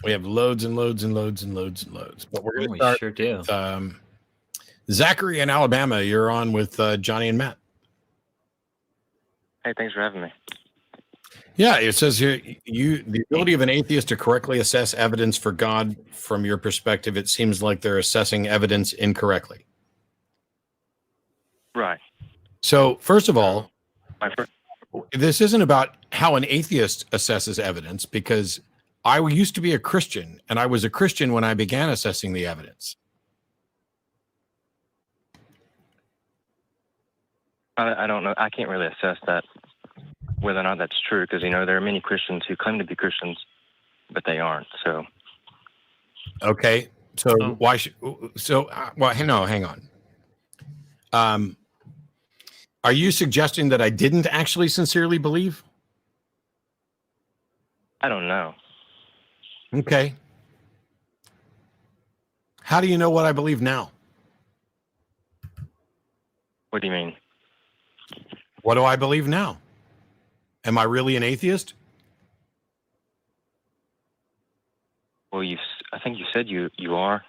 We have loads and loads and loads and loads and loads. But we're going to We start sure do. with Zachary in Alabama. You're on with Johnny and Matt. Hey, thanks for having me. Yeah, it says here, the ability of an atheist to correctly assess evidence for God from your perspective, it seems like they're assessing evidence incorrectly. Right. So, first of all, this isn't about how an atheist assesses evidence, because I used to be a Christian, and I was a Christian when I began assessing the evidence. I don't know. I can't really assess that, whether or not that's true, because, there are many Christians who claim to be Christians, but they aren't. So. Okay. So why should? Well, hang on. Are you suggesting that I didn't actually sincerely believe? I don't know. Okay. How do you know what I believe now? What do you mean? What do I believe now? Am I really an atheist? Well, I think you said you are.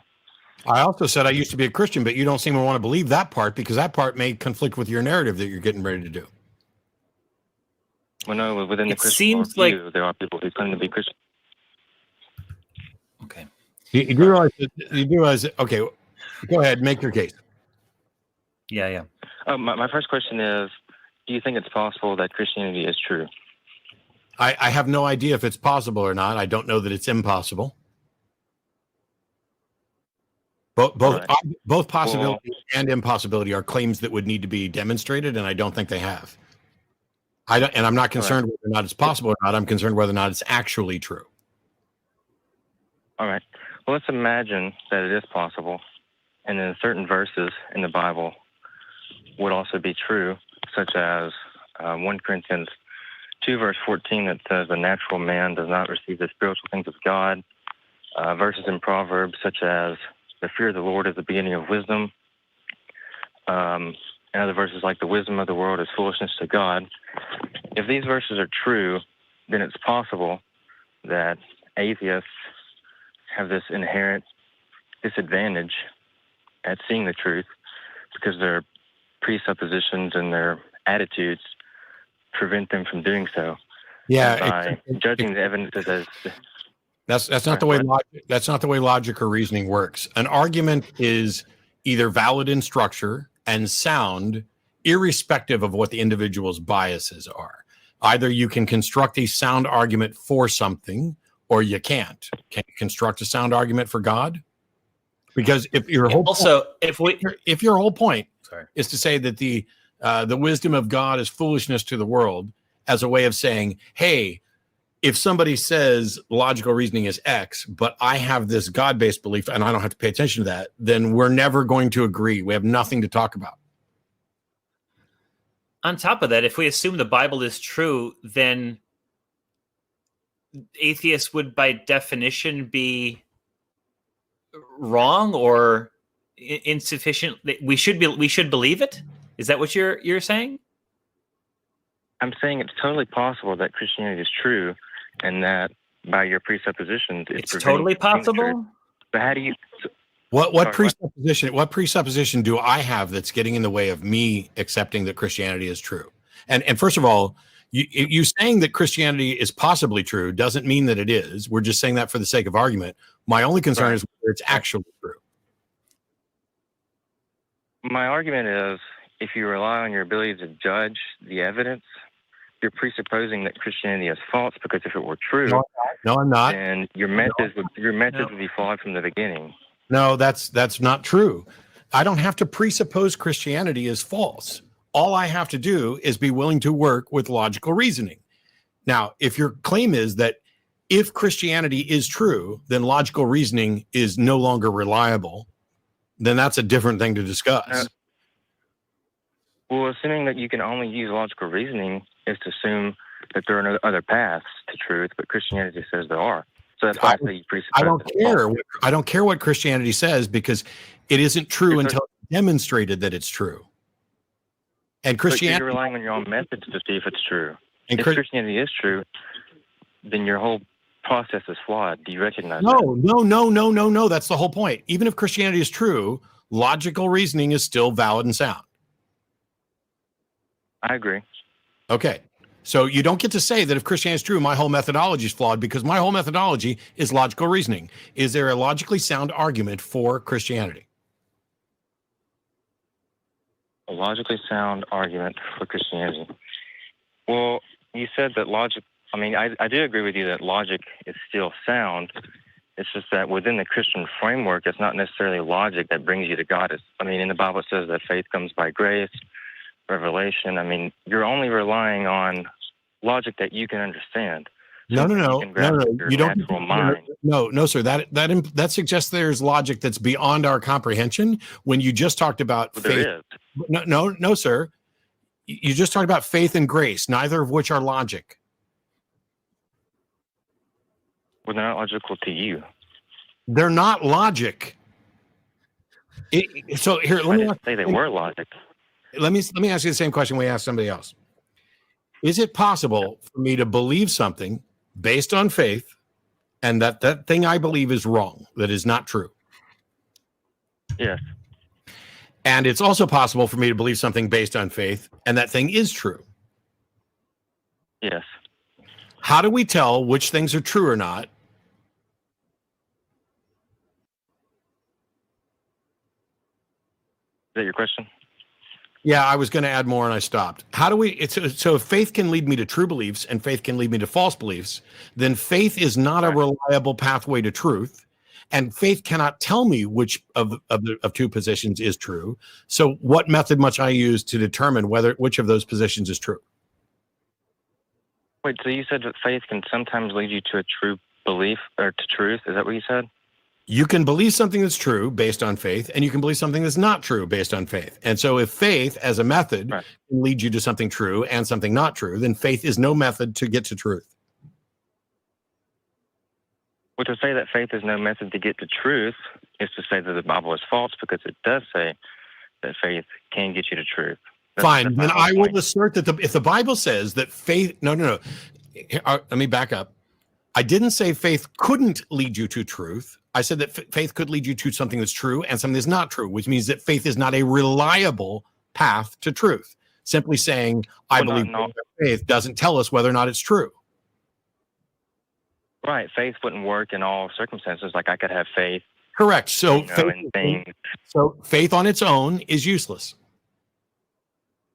I also said I used to be a Christian, but you don't seem to want to believe that part, because that part may conflict with your narrative that you're getting ready to do. Well, no, within the Christian worldview, there are people who claim to be Christian. Okay. You do realize, okay, go ahead, make your case. Yeah. My first question is, do you think it's possible that Christianity is true? I have no idea if it's possible or not. I don't know that it's impossible. Both possibility and impossibility are claims that would need to be demonstrated, and I don't think they have. I'm not concerned whether or not it's possible or not. I'm concerned whether or not it's actually true. All right. Well, let's imagine that it is possible, and then certain verses in the Bible would also be true, such as 1 Corinthians 2, verse 14, that says, the natural man does not receive the spiritual things of God. Verses in Proverbs, such as, the fear of the Lord is the beginning of wisdom. And other verses like, the wisdom of the world is foolishness to God. If these verses are true, then it's possible that atheists have this inherent disadvantage at seeing the truth, because their presuppositions and their attitudes prevent them from doing so. Yeah, by judging the evidence as that's not the way logic or reasoning works. An argument is either valid in structure and sound, irrespective of what the individual's biases are. Either you can construct a sound argument for something, or you can't. Can you construct a sound argument for God? Because if your whole point is to say that the wisdom of God is foolishness to the world, as a way of saying, hey, if somebody says logical reasoning is X, but I have this God-based belief and I don't have to pay attention to that, then we're never going to agree. We have nothing to talk about. On top of that, if we assume the Bible is true, then atheists would by definition be wrong or insufficient. We should believe it. Is that what you're saying? I'm saying it's totally possible that Christianity is true, and that by your presuppositions, it's totally possible. But how do you? What presupposition do I have that's getting in the way of me accepting that Christianity is true? And first of all, you saying that Christianity is possibly true doesn't mean that it is. We're just saying that for the sake of argument. My only concern is whether it's actually true. My argument is, if you rely on your ability to judge the evidence, you're presupposing that Christianity is false, because if it were true, no, I'm not. And your methods would be flawed from the beginning. No, that's not true. I don't have to presuppose Christianity is false. All I have to do is be willing to work with logical reasoning. Now, if your claim is that if Christianity is true, then logical reasoning is no longer reliable, then that's a different thing to discuss. Well, assuming that you can only use logical reasoning is to assume that there are no other paths to truth, but Christianity says there are. So that's why I say you presuppose. I don't care what Christianity says, because it isn't true until it's demonstrated that it's true. And Christianity, you're relying on your own methods to see if it's true. And if Christianity is true, then your whole process is flawed. Do you recognize that? No. That's the whole point. Even if Christianity is true, logical reasoning is still valid and sound. I agree. Okay. So you don't get to say that if Christianity is true, my whole methodology is flawed, because my whole methodology is logical reasoning. Is there a logically sound argument for Christianity? A logically sound argument for Christianity. Well, you said that logic, I do agree with you that logic is still sound. It's just that within the Christian framework, it's not necessarily logic that brings you to God. In the Bible it says that faith comes by grace, revelation. You're only relying on logic that you can understand. No. You don't. Natural mind. No, sir. That suggests there's logic that's beyond our comprehension. When you just talked about Well, faith, there is. no, sir. You just talked about faith and grace, neither of which are logic. Well, they're not logical to you. They're not logic. So here, I didn't say they were logic. Let me ask you the same question we asked somebody else. Is it possible for me to believe something based on faith, and that thing I believe is wrong, that is not true? Yes. And it's also possible for me to believe something based on faith, and that thing is true. Yes. How do we tell which things are true or not? Is that your question? Yeah, I was going to add more and I stopped. How do we, so if faith can lead me to true beliefs and faith can lead me to false beliefs, then faith is not a reliable pathway to truth. And faith cannot tell me which of two positions is true. So what method must I use to determine which of those positions is true? Wait, so you said that faith can sometimes lead you to a true belief or to truth? Is that what you said? You can believe something that's true based on faith, and you can believe something that's not true based on faith. And so if faith as a method can lead you to something true and something not true, then faith is no method to get to truth. Well, to say that faith is no method to get to truth is to say that the Bible is false, because it does say that faith can get you to truth. Fine. Then I will assert that if the Bible says that faith, no. Here, let me back up. I didn't say faith couldn't lead you to truth. I said that faith could lead you to something that's true and something that's not true, which means that faith is not a reliable path to truth. Simply saying, I believe faith doesn't tell us whether or not it's true. Right. Faith wouldn't work in all circumstances. Like I could have faith. Correct. So, faith on its own is useless.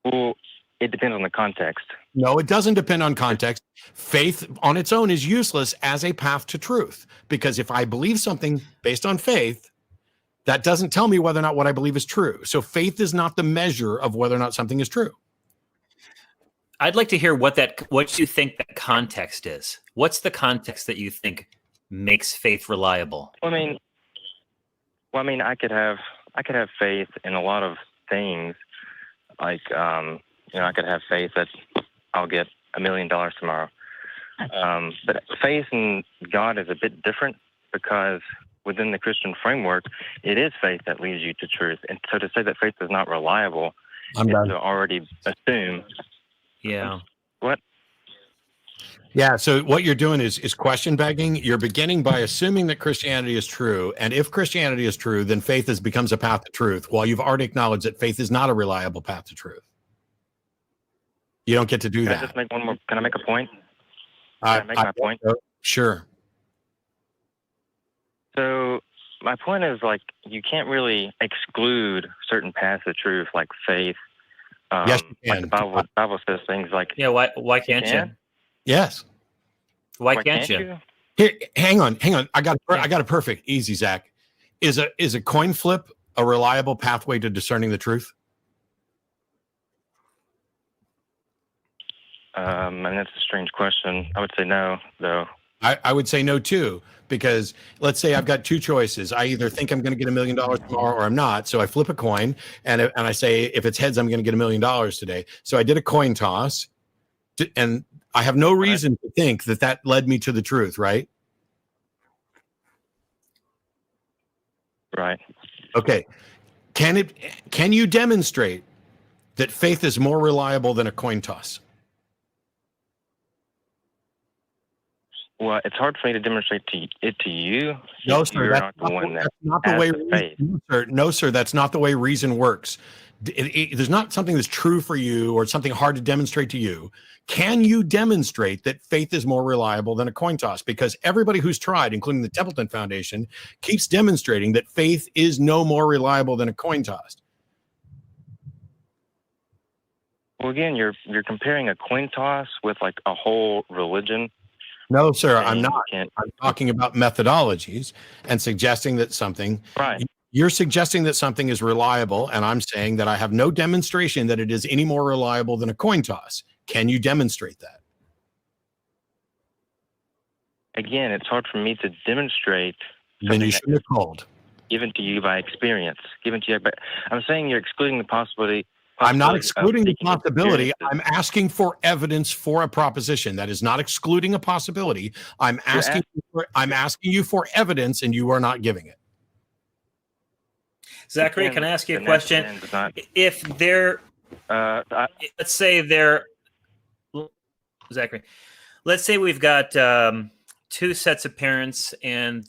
Well, it depends on the context. No, it doesn't depend on context. Faith on its own is useless as a path to truth, because if I believe something based on faith, that doesn't tell me whether or not what I believe is true. So faith is not the measure of whether or not something is true. I'd like to hear what you think the context is. What's the context that you think makes faith reliable? I could have faith in a lot of things. Like, I could have faith that I'll get $1 million tomorrow. But faith in God is a bit different, because within the Christian framework, it is faith that leads you to truth. And so to say that faith is not reliable is to already assume. Yeah. What? Yeah, so what you're doing is question begging. You're beginning by assuming that Christianity is true. And if Christianity is true, then faith becomes a path to truth, while you've already acknowledged that faith is not a reliable path to truth. You don't get to do that. Can I just make one more? Can I make a point? Can I make my point? Sure. So my point is, like, you can't really exclude certain paths of truth, like faith. Yes, you can. Like the Bible says things like, yeah. Why can't you? Yes. Why can't you? Here, hang on. I got a perfect. Easy, Zach. Is a coin flip a reliable pathway to discerning the truth? That's a strange question. I would say no, though. I would say no too, because let's say I've got two choices. I either think I'm going to get $1 million tomorrow or I'm not. So I flip a coin and I say, if it's heads, I'm going to get $1 million today. So I did a coin toss, and I have no reason to think that led me to the truth, right? Right. Okay. Can you demonstrate that faith is more reliable than a coin toss? Well, it's hard for me to demonstrate it to you. No, sir. You're not the one that not the has way. the faith. No, sir. That's not the way reason works. There's not something that's true for you or something hard to demonstrate to you. Can you demonstrate that faith is more reliable than a coin toss? Because everybody who's tried, including the Templeton Foundation, keeps demonstrating that faith is no more reliable than a coin toss. Well, again, you're comparing a coin toss with like a whole religion. No, sir, I'm not. I'm talking about methodologies and suggesting that something. Right. You're suggesting that something is reliable, and I'm saying that I have no demonstration that it is any more reliable than a coin toss. Can you demonstrate that? Again, it's hard for me to demonstrate. Then you shouldn't have called. Given to you by experience. Given to you, but I'm saying you're excluding the possibility. I'm not excluding the possibility. I'm asking for evidence for a proposition. That is not excluding a possibility. I'm asking you for evidence, and you are not giving it. Zachary, can I ask you a question? If there, let's say there, Zachary, let's say we've got two sets of parents, and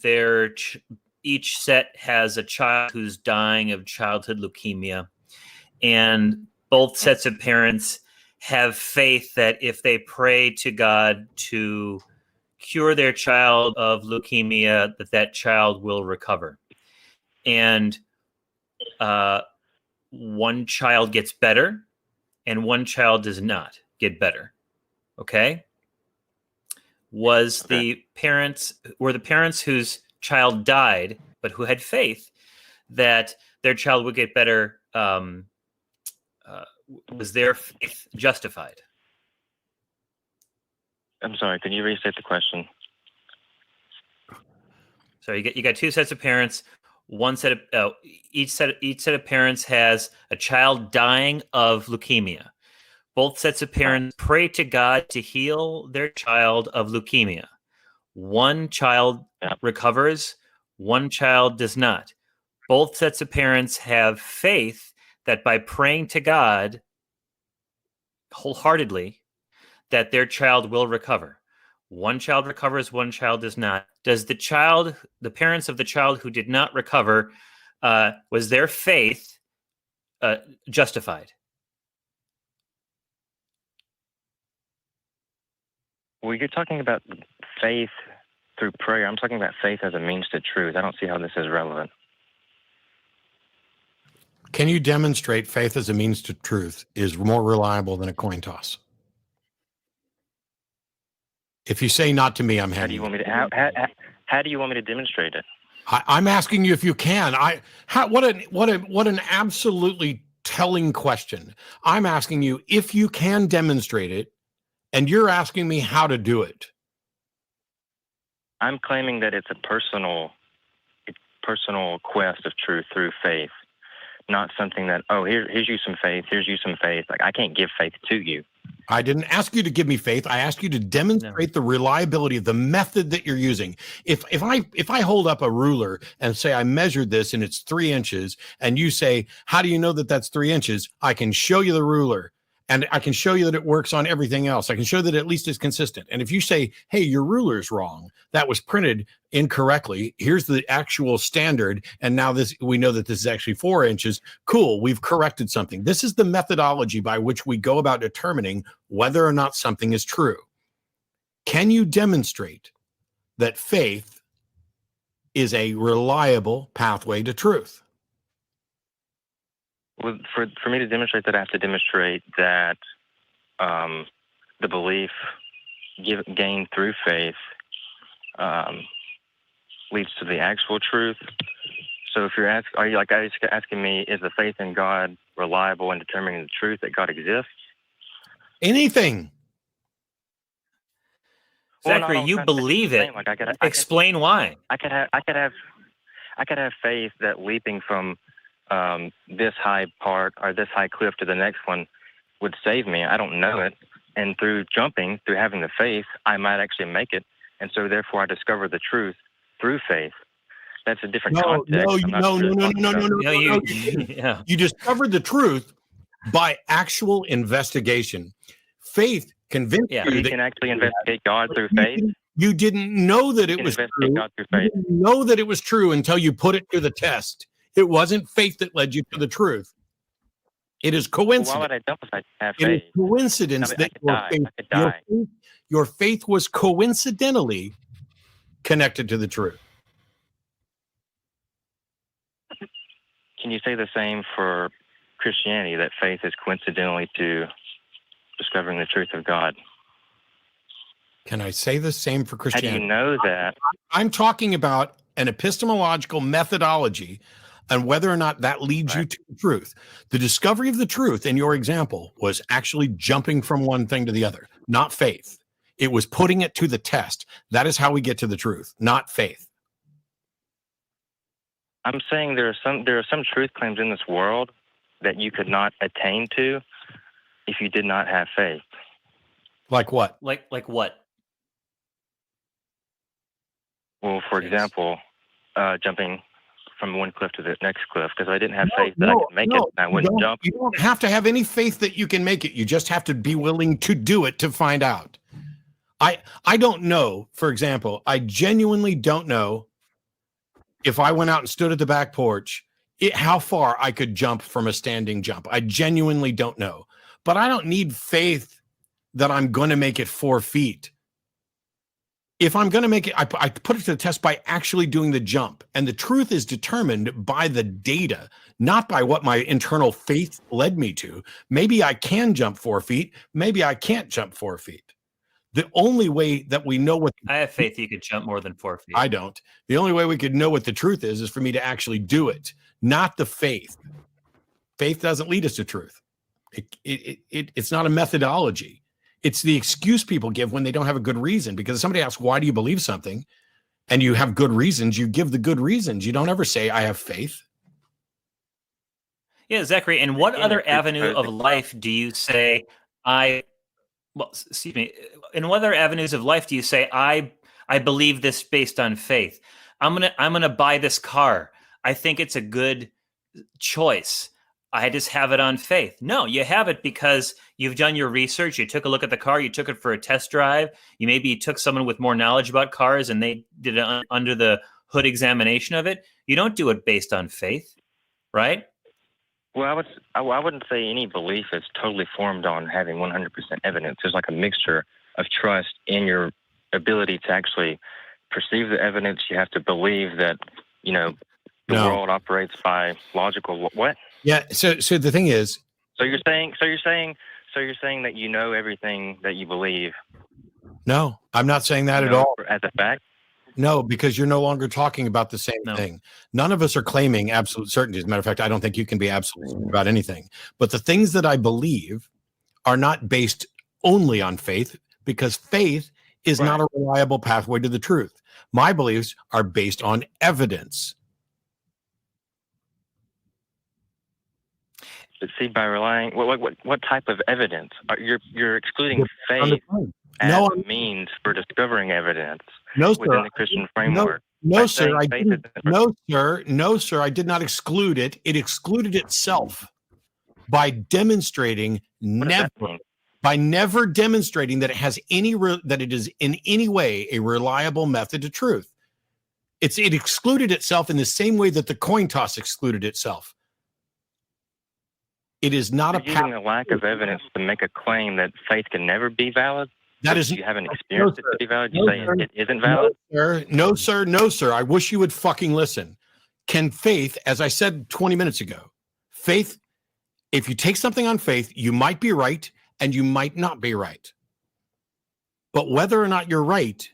each set has a child who's dying of childhood leukemia, and both sets of parents have faith that if they pray to God to cure their child of leukemia, that child will recover. And one child gets better and one child does not get better. Okay? Were the parents whose child died, but who had faith that their child would get better, was their faith justified? I'm sorry, can you restate the question? So you got two sets of parents. One set of each set of parents has a child dying of leukemia. Both sets of parents pray to God to heal their child of leukemia. One child recovers, one child does not. Both sets of parents have faith that by praying to God wholeheartedly, that their child will recover. One child recovers, one child does not. Does the parents of the child who did not recover, was their faith justified? Well, you're talking about faith through prayer. I'm talking about faith as a means to truth. I don't see how this is relevant. Can you demonstrate faith as a means to truth is more reliable than a coin toss? If you say not to me, I'm How do you want me to? How do you want me to demonstrate it? I'm asking you if you can. What an absolutely telling question. I'm asking you if you can demonstrate it, and you're asking me how to do it. I'm claiming that it's a personal quest of truth through faith, not something that, here's you some faith, here's you some faith. Like, I can't give faith to you. I didn't ask you to give me faith. I asked you to demonstrate the reliability of the method that you're using. If I hold up a ruler and say I measured this and it's 3 inches, and you say, how do you know that that's 3 inches? I can show you the ruler, and I can show you that it works on everything else. I can show that at least it's consistent. And if you say, hey, your ruler's wrong, that was printed incorrectly, here's the actual standard, and now we know that this is actually 4 inches. Cool, we've corrected something. This is the methodology by which we go about determining whether or not something is true. Can you demonstrate that faith is a reliable pathway to truth? Well, for me to demonstrate that, I have to demonstrate that the belief gained through faith leads to the actual truth. So if are you asking me, is the faith in God reliable in determining the truth that God exists? Anything. Zachary, well, no, you believe it. Like Explain why. I could have faith that leaping from this high part or this high cliff to the next one would save me. I don't know it. And through jumping, through having the faith, I might actually make it. And so therefore I discover the truth through faith. That's a different context. No. You discovered the truth by actual investigation. Faith convinced you that you can actually investigate God through faith. You didn't know that it was true. God through You faith. didn't know that it was true until you put it to the test. It wasn't faith that led you to the truth. It is Well, coincidence. why would I jump if I have It is faith? coincidence I that could die. I could die. your faith was coincidentally connected to the truth. Can you say the same for Christianity, that faith is coincidentally to discovering the truth of God? Can I say the same for How do Christianity? you know that? I'm talking about an epistemological methodology and whether or not that leads you to the truth. The discovery of the truth in your example was actually jumping from one thing to the other, not faith. It was putting it to the test. That is how we get to the truth, not faith. I'm saying there are some truth claims in this world that you could not attain to if you did not have faith. Like what? Like what? Well, for example, jumping from one cliff to the next cliff, because I didn't have faith that I could make it, and I wouldn't jump. You don't have to have any faith that you can make it. You just have to be willing to do it to find out. I don't know, for example, I genuinely don't know if I went out and stood at the back porch, how far I could jump from a standing jump. I genuinely don't know. But I don't need faith that I'm going to make it 4 feet. If I'm going to make it, I put it to the test by actually doing the jump. And the truth is determined by the data, not by what my internal faith led me to. Maybe I can jump 4 feet. Maybe I can't jump 4 feet. The only way that we know what I have faith you could jump more than 4 feet. I don't. The only way we could know what the truth is for me to actually do it, not the faith. Faith doesn't lead us to truth. It's not a methodology. It's the excuse people give when they don't have a good reason. Because if somebody asks, why do you believe something? And you have good reasons, you give the good reasons. You don't ever say, I have faith. Yeah, Zachary. And what other avenue of life do you say excuse me. In what other avenues of life do you say, I believe this based on faith? I'm gonna buy this car. I think it's a good choice. I just have it on faith. No, you have it because you've done your research. You took a look at the car. You took it for a test drive. You maybe took someone with more knowledge about cars and they did an under the hood examination of it. You don't do it based on faith, right? Well, I wouldn't say any belief is totally formed on having 100% evidence. There's like a mixture of trust in your ability to actually perceive the evidence. You have to believe that, the world operates by logical what? Yeah. So the thing is, So you're saying that you know everything that you believe. no, I'm not saying that at all. As a fact. No, because you're no longer talking about the same thing. None of us are claiming absolute certainty. As a matter of fact, I don't think you can be absolute about anything. But the things that I believe are not based only on faith, because faith is not a reliable pathway to the truth. My beliefs are based on evidence. But see, by relying, what type of evidence? You're excluding faith as a means for discovering evidence within the Christian framework. No, sir, I didn't. No, sir, I did not exclude it. It excluded itself by demonstrating never demonstrating that it has that it is in any way a reliable method to truth. It excluded itself in the same way that the coin toss excluded itself. It is not using a lack of evidence to make a claim that faith can never be valid. That is, you haven't experienced it to be valid. You say it isn't valid. No, sir. I wish you would fucking listen. Can faith, as I said 20 minutes ago, faith, if you take something on faith, you might be right and you might not be right. But whether or not you're right,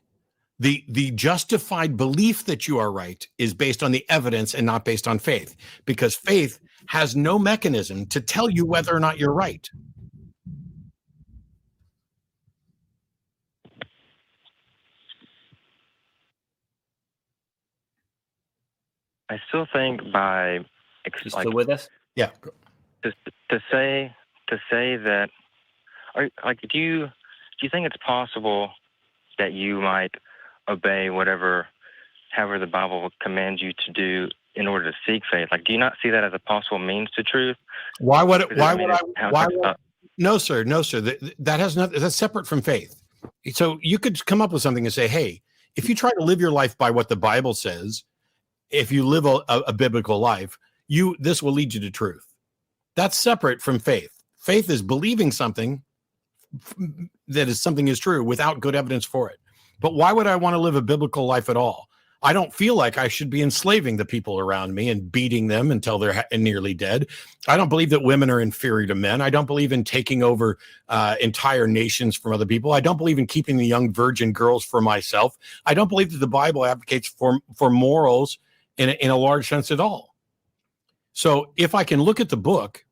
the justified belief that you are right is based on the evidence and not based on faith, because faith has no mechanism to tell you whether or not you're right. I still think by you still with us? Yeah. To say that, do you think it's possible that you might obey however the Bible commands you to do in order to seek faith? Like, do you not see that as a possible means to truth? No, sir. That has nothing. That's separate from faith. So you could come up with something and say, hey, if you try to live your life by what the Bible says, if you live a biblical life, this will lead you to truth. That's separate from faith. Faith is believing something something is true without good evidence for it. But why would I want to live a biblical life at all? I don't feel like I should be enslaving the people around me and beating them until they're nearly dead. I don't believe that women are inferior to men. I don't believe in taking over entire nations from other people. I don't believe in keeping the young virgin girls for myself. I don't believe that the Bible advocates for morals in a large sense at all. So if I can look at the book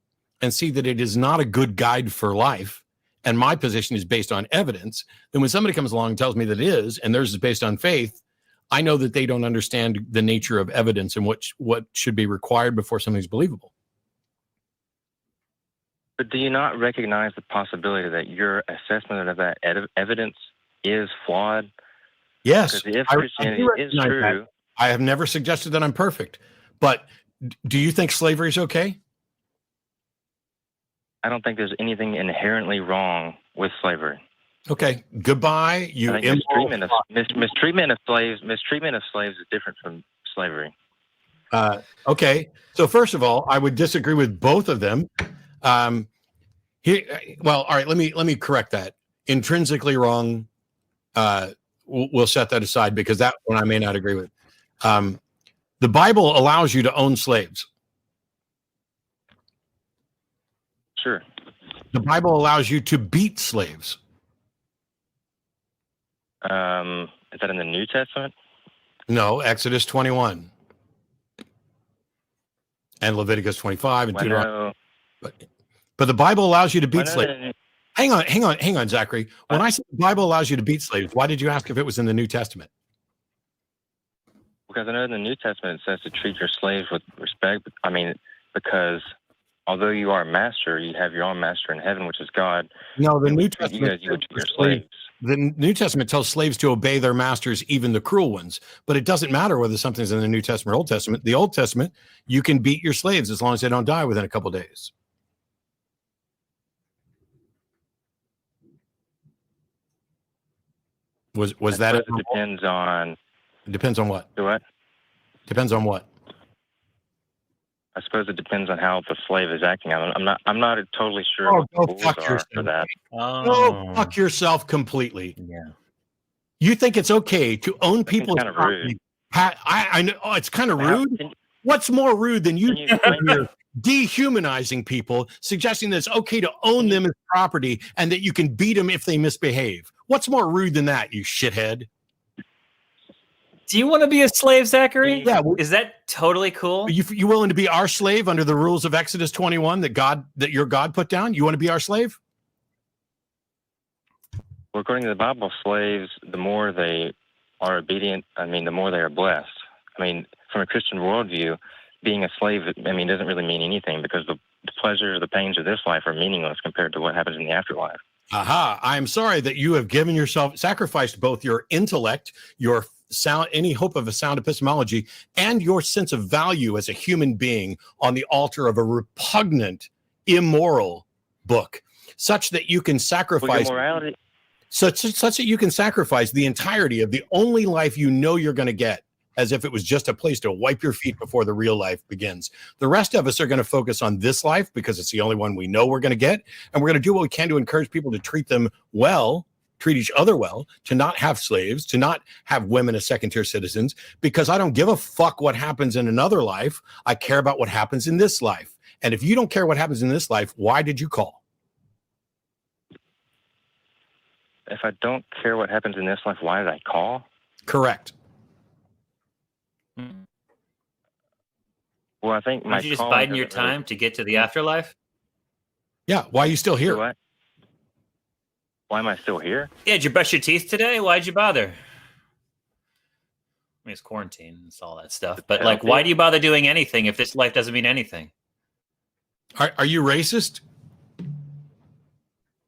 and see that it is not a good guide for life, and my position is based on evidence, then when somebody comes along and tells me that it is, and theirs is based on faith, I know that they don't understand the nature of evidence and what should be required before something's believable. But do you not recognize the possibility that your assessment of that evidence is flawed? Yes, because if Christianity is true, that. I have never suggested that I'm perfect, but do you think slavery is okay? I don't think there's anything inherently wrong with slavery. Okay, goodbye. You mistreatment of slaves is different from slavery. Okay, so first of all, I would disagree with both of them. All right. Let me correct that. Intrinsically wrong. We'll set that aside because that one I may not agree with. The Bible allows you to own slaves. Sure. The Bible allows you to beat slaves. Is that in the New Testament? No, Exodus 21 and Leviticus 25 and Deuteronomy. But the Bible allows you to beat slaves. Hang on, Zachary. When I said the Bible allows you to beat slaves, why did you ask if it was in the New Testament? Because I know in the New Testament it says to treat your slaves with respect. I mean, because although you are a master, you have your own master in heaven, which is God. No, the New Testament. You would treat your slaves. The New Testament tells slaves to obey their masters, even the cruel ones. But it doesn't matter whether something's in the New Testament or Old Testament. The Old Testament, you can beat your slaves as long as they don't die within a couple of days. Was that it? Depends on. It depends on what? What? Depends on what? I suppose it depends on how the slave is acting. I'm not totally sure what the rules are for that. Go fuck yourself completely. Yeah. You think it's okay to own people's kind of rude. I know it's kind of rude. What's more rude than you dehumanizing people, suggesting that it's okay to own them as property and that you can beat them if they misbehave? What's more rude than that, you shithead? Do you want to be a slave, Zachary? Yeah. Is that totally cool? You willing to be our slave under the rules of Exodus 21 that your God put down? You want to be our slave? Well, according to the Bible, slaves, the more they are obedient, the more they are blessed. From a Christian worldview, being a slave, doesn't really mean anything because the pleasures, the pains of this life are meaningless compared to what happens in the afterlife. Aha. I'm sorry that you have sacrificed both your intellect, your any hope of a sound epistemology, and your sense of value as a human being on the altar of a repugnant, immoral book, such that you can sacrifice such that you can sacrifice the entirety of the only life you know you're going to get, as if it was just a place to wipe your feet before the real life begins. The rest of us are going to focus on this life because it's the only one we know we're going to get, and we're going to do what we can to encourage people to treat them well, treat each other well, to not have slaves, to not have women as second-tier citizens, because I don't give a fuck what happens in another life. I care about what happens in this life. And if you don't care what happens in this life, why did you call? If I don't care what happens in this life, why did I call? Correct. Well, I think Aren't you just biding your time to get to the afterlife? Yeah. Why are you still here? What? Why am I still here? Yeah, did you brush your teeth today? Why'd you bother? It's quarantine and all that stuff. But why do you bother doing anything if this life doesn't mean anything? Are you racist?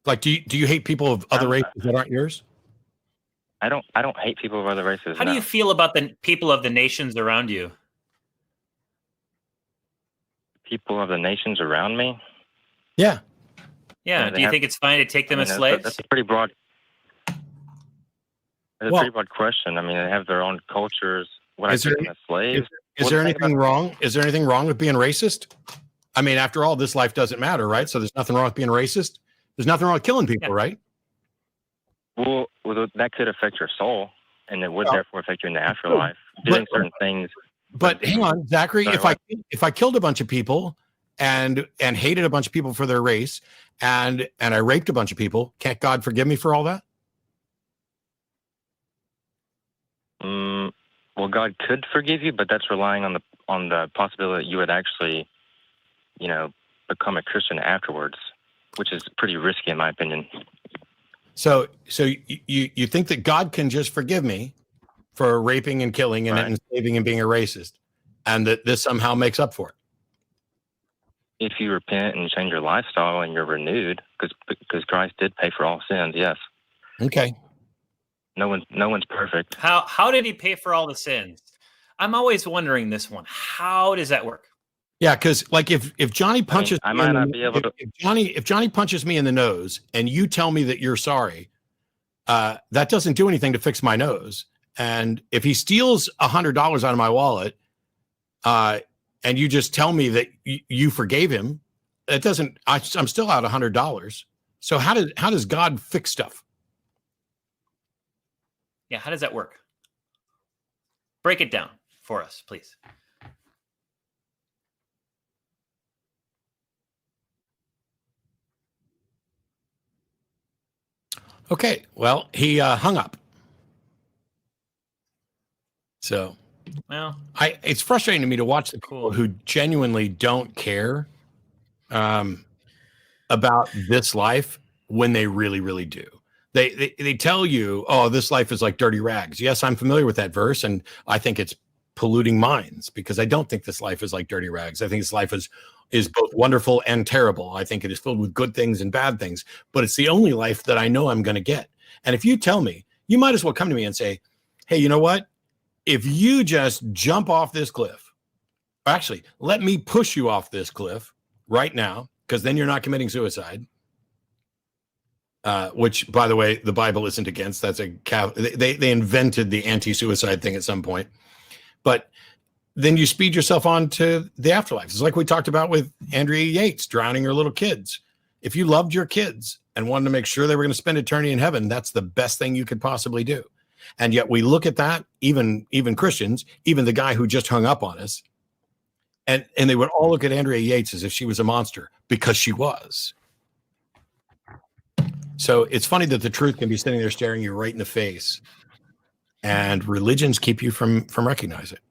Like, do you hate people of other races that aren't yours? I don't hate people of other races. How do you feel about the people of the nations around you? People of the nations around me? Yeah. Yeah. Do you think it's fine to take them as slaves? That's a pretty broad. It's a pretty broad question. I mean, they have their own cultures. What I Is there- think of slaves. Is there anything wrong? Is there anything wrong with being racist? I mean, after all, this life doesn't matter, right? So there's nothing wrong with being racist. There's nothing wrong with killing people, right? Well, that could affect your soul, and it would therefore affect you in the afterlife. Doing certain things. But hang on, Zachary. If I killed a bunch of people and hated a bunch of people for their race, and I raped a bunch of people, can't God forgive me for all that? Well, God could forgive you, but that's relying on the possibility that you would actually, become a Christian afterwards, which is pretty risky in my opinion. So you think that God can just forgive me for raping and killing and enslaving and being a racist, and that this somehow makes up for it? If you repent and change your lifestyle and you're renewed, because Christ did pay for all sins, yes. Okay. No one's perfect. How did he pay for all the sins? I'm always wondering this one. How does that work? Yeah, because like if Johnny punches, I might not be able to. If Johnny punches me in the nose and you tell me that you're sorry, that doesn't do anything to fix my nose. And if he steals $100 out of my wallet, and you just tell me that you forgave him, it doesn't. I'm still out $100. So how does God fix stuff? Yeah, how does that work? Break it down for us, please. Okay, well, he hung up. So, well, it's frustrating to me to watch the people who genuinely don't care about this life when they really, really do. They tell you, oh, this life is like dirty rags. Yes, I'm familiar with that verse, and I think it's polluting minds, because I don't think this life is like dirty rags. I think this life is both wonderful and terrible. I think it is filled with good things and bad things, but it's the only life that I know I'm going to get. And if you tell me, you might as well come to me and say, hey, you know what? If you just jump off this cliff, actually, let me push you off this cliff right now, because then you're not committing suicide. Which, by the way, the Bible isn't against. That's they invented the anti-suicide thing at some point. But then you speed yourself on to the afterlife. It's like we talked about with Andrea Yates drowning her little kids. If you loved your kids and wanted to make sure they were going to spend eternity in heaven, that's the best thing you could possibly do. And yet we look at that, even Christians, even the guy who just hung up on us, and they would all look at Andrea Yates as if she was a monster, because she was. So it's funny that the truth can be sitting there staring you right in the face, and religions keep you from recognizing it.